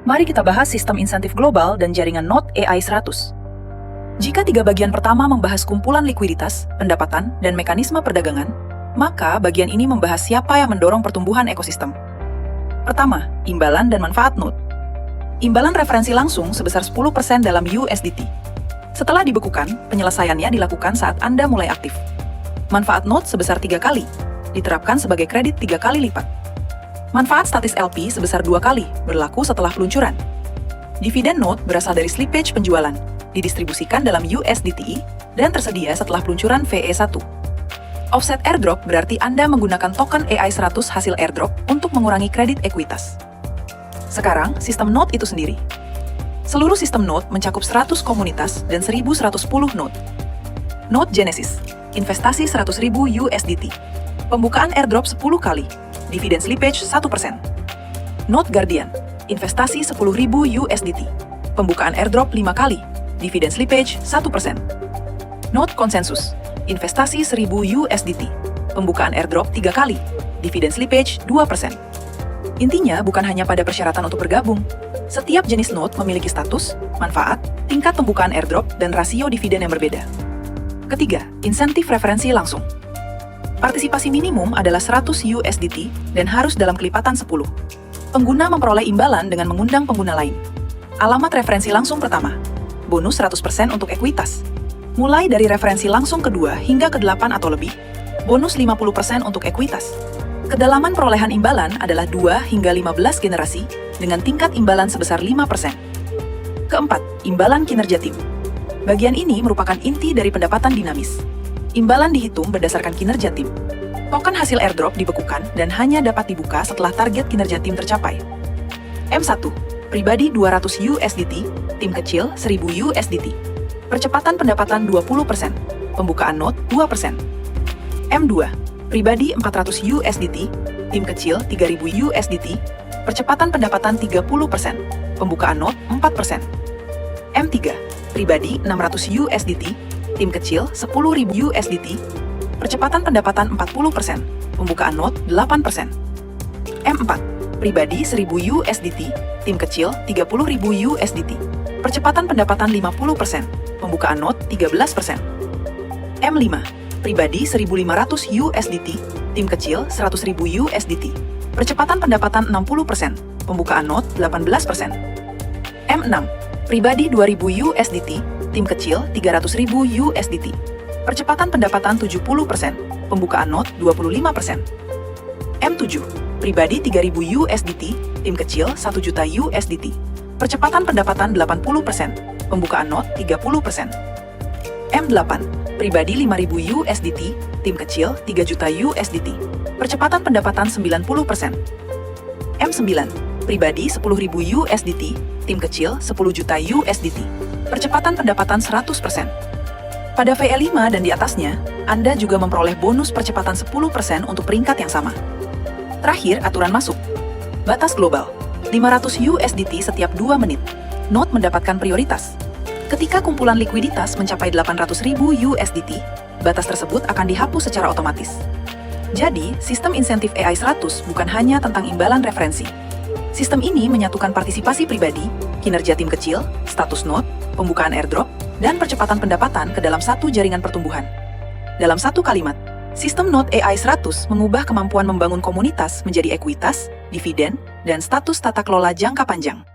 Mari kita bahas sistem insentif global dan jaringan Node AI 100. Jika tiga bagian pertama membahas kumpulan likuiditas, pendapatan, dan mekanisme perdagangan, maka bagian ini membahas siapa yang mendorong pertumbuhan ekosistem. Pertama, imbalan dan manfaat Node. Imbalan referensi langsung sebesar 10% dalam USDT. Setelah dibekukan, penyelesaiannya dilakukan saat Anda mulai aktif. Manfaat Node sebesar 3 kali, diterapkan sebagai kredit 3 kali lipat. Manfaat statis LP sebesar 2 kali, berlaku setelah peluncuran. Dividen Node berasal dari slippage penjualan, didistribusikan dalam USDT dan tersedia setelah peluncuran VE1. Offset airdrop berarti Anda menggunakan token AI 100 hasil airdrop untuk mengurangi kredit ekuitas. Sekarang, sistem Node itu sendiri. Seluruh sistem Node mencakup 100 komunitas dan 1110 Node. Node Genesis, investasi 100.000 USDT. Pembukaan airdrop 10 kali, dividen slippage 1%. Node Guardian, investasi 10.000 USDT. Pembukaan airdrop 5 kali, dividen slippage 1%. Node Consensus, investasi 1.000 USDT. Pembukaan airdrop 3 kali, dividen slippage 2%. Intinya bukan hanya pada persyaratan untuk bergabung. Setiap jenis node memiliki status, manfaat, tingkat pembukaan airdrop, dan rasio dividen yang berbeda. Ketiga, insentif referensi langsung. Partisipasi minimum adalah 100 USDT dan harus dalam kelipatan 10. Pengguna memperoleh imbalan dengan mengundang pengguna lain. Alamat referensi langsung pertama. Bonus 100% untuk ekuitas. Mulai dari referensi langsung kedua hingga ke-8 atau lebih. Bonus 50% untuk ekuitas. Kedalaman perolehan imbalan adalah 2 hingga 15 generasi dengan tingkat imbalan sebesar 5%. Keempat, imbalan kinerja tim. Bagian ini merupakan inti dari pendapatan dinamis. Imbalan dihitung berdasarkan kinerja tim. Token hasil airdrop dibekukan dan hanya dapat dibuka setelah target kinerja tim tercapai. M1, pribadi 200 USDT, tim kecil 1000 USDT. Percepatan pendapatan 20%, pembukaan node 2%. M2, pribadi 400 USDT, tim kecil 3000 USDT. Percepatan pendapatan 30%, pembukaan node 4%. M3, pribadi 600 USDT, tim kecil 10.000 USDT, percepatan pendapatan 40%, pembukaan node 8%. M4, pribadi 1.000 USDT, tim kecil 30.000 USDT, percepatan pendapatan 50%, pembukaan node 13%. M5, pribadi 1.500 USDT, tim kecil 100.000 USDT, percepatan pendapatan 60%, pembukaan node 18%. M6, pribadi 2.000 USDT, tim kecil 300.000 USDT. Percepatan pendapatan 70%, pembukaan node 25%. M7, pribadi 3.000 USDT, tim kecil 1 juta USDT. Percepatan pendapatan 80%, pembukaan node 30%. M8, pribadi 5.000 USDT, tim kecil 3 juta USDT. Percepatan pendapatan 90%. M9, pribadi 10.000 USDT, tim kecil 10 juta USDT. Percepatan pendapatan 100%. Pada VE5 dan di atasnya, Anda juga memperoleh bonus percepatan 10% untuk peringkat yang sama. Terakhir, aturan masuk. Batas global, 500 USDT setiap 2 menit. Node mendapatkan prioritas. Ketika kumpulan likuiditas mencapai 800.000 USDT, batas tersebut akan dihapus secara otomatis. Jadi, sistem insentif AI 100 bukan hanya tentang imbalan referensi. Sistem ini menyatukan partisipasi pribadi, kinerja tim kecil, status node, pembukaan airdrop, dan percepatan pendapatan ke dalam satu jaringan pertumbuhan. Dalam satu kalimat, sistem Node AI 100 mengubah kemampuan membangun komunitas menjadi ekuitas, dividen, dan status tata kelola jangka panjang.